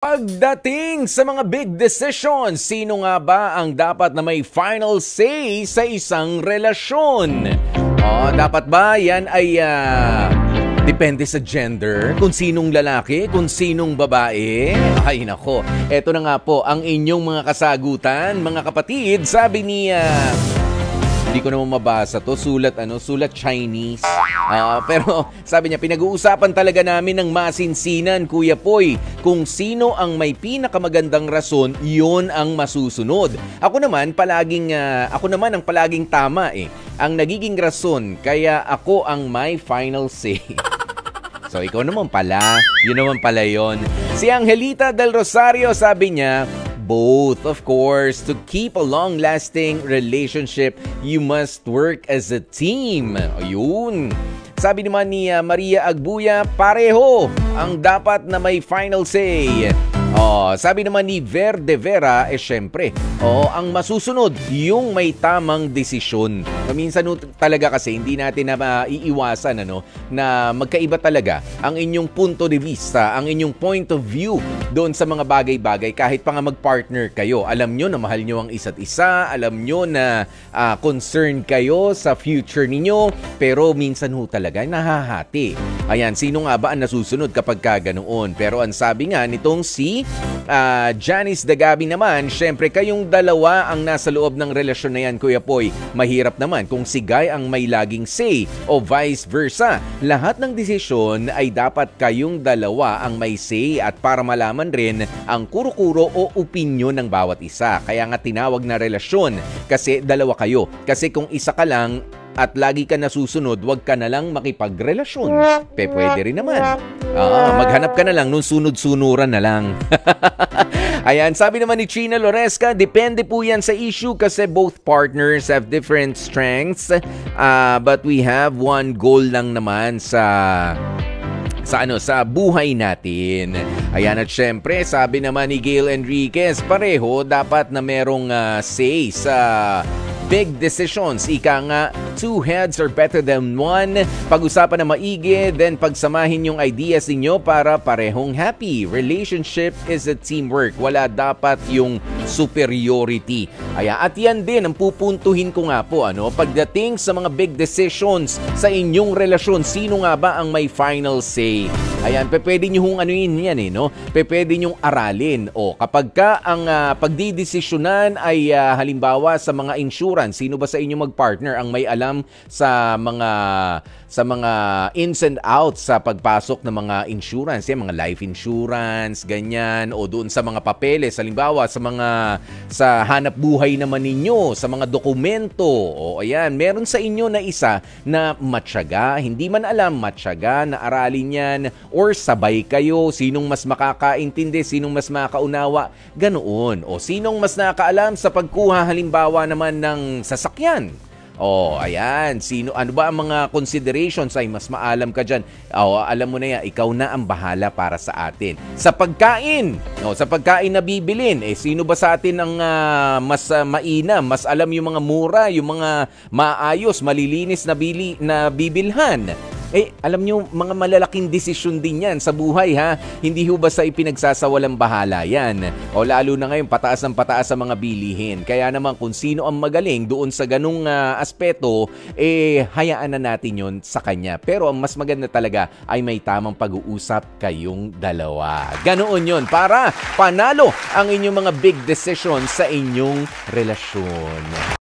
Pagdating sa mga big decisions, sino nga ba ang dapat na may final say sa isang relasyon? Dapat ba yan ay depende sa gender? Kung sinong lalaki, kung sinong babae? Ay nako, eto na nga po ang inyong mga kasagutan, mga kapatid. Sabi ni hindi ko naman mabasa to, sulat Chinese. Pero sabi niya, pinag-uusapan talaga namin ng masinsinan, Kuya Poy, kung sino ang may pinakamagandang rason, yun ang masusunod. Ako naman ang palaging tama ang nagiging rason, kaya ako ang may final say. So ikaw naman pala, yun naman pala yun. Si Angelita del Rosario, sabi niya, both, of course. To keep a long-lasting relationship, you must work as a team. Ayun. Sabi naman ni Maria Agbuya, pareho ang dapat na may final say. Sabi naman ni Ver de Vera, syempre, ang masusunod, yung may tamang desisyon. Minsan talaga kasi hindi natin na maiiwasan na magkaiba talaga ang inyong punto de vista, ang inyong point of view doon sa mga bagay-bagay. Kahit pa nga mag-partner kayo, alam nyo na mahal nyo ang isa't isa, alam nyo na concerned kayo sa future ninyo, pero minsan talaga nahahati. Ayan, sino nga ba ang nasusunod kapag ganoon? Pero ang sabi nga nitong si Janice Dagabi naman, syempre kayong dalawa ang nasa loob ng relasyon na yan, Kuya Poy. Mahirap naman kung si Guy ang may laging say o vice versa. Lahat ng desisyon ay dapat kayong dalawa ang may say at para malaman rin ang kuro-kuro o opinyon ng bawat isa. Kaya nga tinawag na relasyon kasi dalawa kayo. Kasi kung isa ka lang at lagi ka nasusunod, wag ka na lang makipagrelasyon. Pwede rin naman. Maghanap ka na lang nung sunod-sunuran na lang. Ayan, sabi naman ni China Loresca, depende po yan sa issue kasi both partners have different strengths. But we have one goal lang naman sa buhay natin. Ayan, at syempre, sabi naman ni Gail Enriquez, pareho dapat na merong say sa big decisions. Ika nga, two heads are better than one. Pag-usapan na maigi, then pagsamahin yung ideas ninyo para parehong happy. Relationship is a teamwork. Wala dapat yung superiority. At yan din ang pupuntuhin ko nga po. Pagdating sa mga big decisions sa inyong relasyon, sino nga ba ang may final say? Ayan, pwede nyo pwede nyong aralin. Kapag ka ang pagdidesisyonan ay halimbawa sa mga insurance, sino ba sa inyo mag-partner ang may alam sa mga ins and outs sa pagpasok ng mga insurance, mga life insurance, ganyan, o doon sa mga papeles, halimbawa sa hanap buhay naman ninyo, sa mga dokumento, ayan, meron sa inyo na isa na matyaga, hindi man alam, matyaga na aralin yan, or sabay kayo, sinong mas makakaintindi, sinong mas makaunawa, ganoon, o sinong mas nakaalam sa pagkuha halimbawa naman ng sasakyan. Ayan. Ano ba ang mga considerations ay mas maalam ka dyan? Alam mo na yan, ikaw na ang bahala para sa atin. Sa pagkain, sa pagkain na bibilin, sino ba sa atin ang mas mainam, mas alam yung mga mura, yung mga maayos, malilinis na bibilhan? Alam nyo, mga malalaking desisyon din yan sa buhay, ha? Hindi ho basta ipinagsasawalang bahala yan. Lalo na ngayon, pataas ng pataas sa mga bilihin. Kaya naman, kung sino ang magaling doon sa ganung aspeto, hayaan na natin yon sa kanya. Pero ang mas maganda talaga ay may tamang pag-uusap kayong dalawa. Ganoon yon para panalo ang inyong mga big decisions sa inyong relasyon.